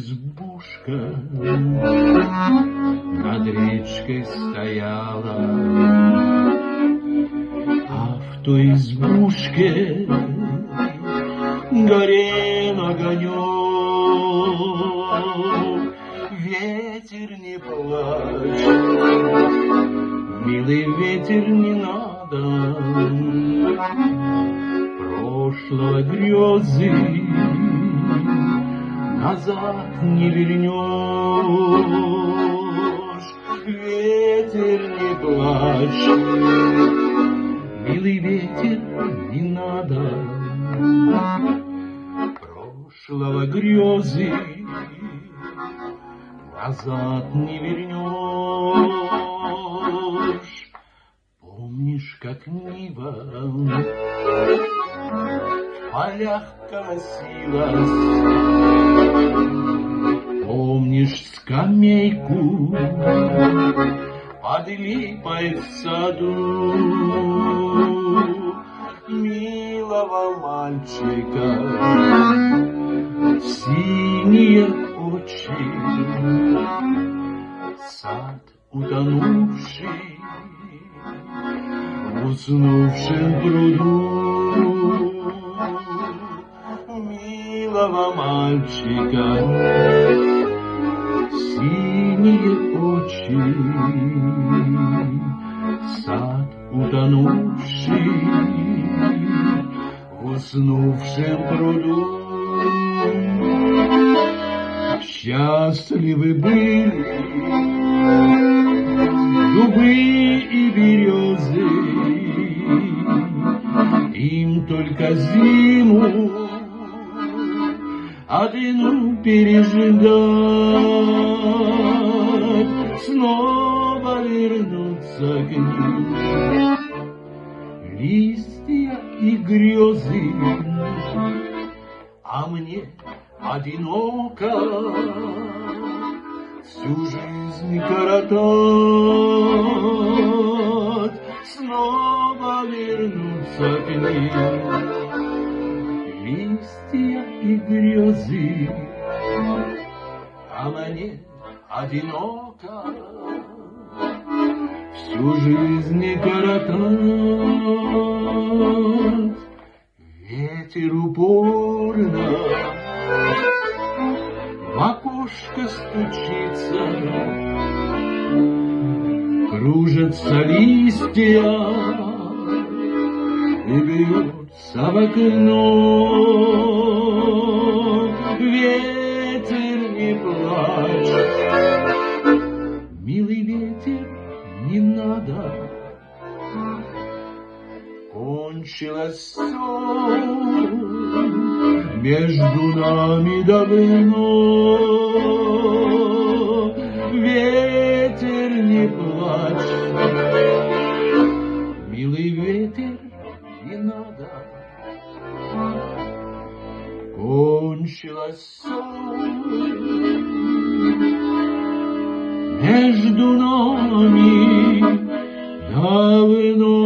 избушка над речкой стояла, а в той избушке горел огонек. Ветер, не плачь, милый ветер, не надо прошлого грезы назад не вернешь. Ветер, не плачь, милый ветер, не надо прошлого грезы назад не вернешь. Помнишь, как нива в полях колосилась? Помнишь скамейку под липой в саду милого мальчика в синие очи, сад утонувший в уснувшем пруду, милого мальчика синие очи, сад утонувший в уснувшем пруду. Счастливы были дубы и березы, им только зиму одну пережидать, снова вернуться к ним листья и грезы, а мне одиноко всю жизнь коротать, снова вернуться к ним листья и грезы, а мне одиноко всю жизнь коротать. Ветер упорно в окошко стучится, кружатся листья и бьются в окно. Ветер, не плачь, милый ветер, не надо. Кончилось все между нами давно. Ветер, не плачь, милый ветер, не надо. Кончилось все между нами давно.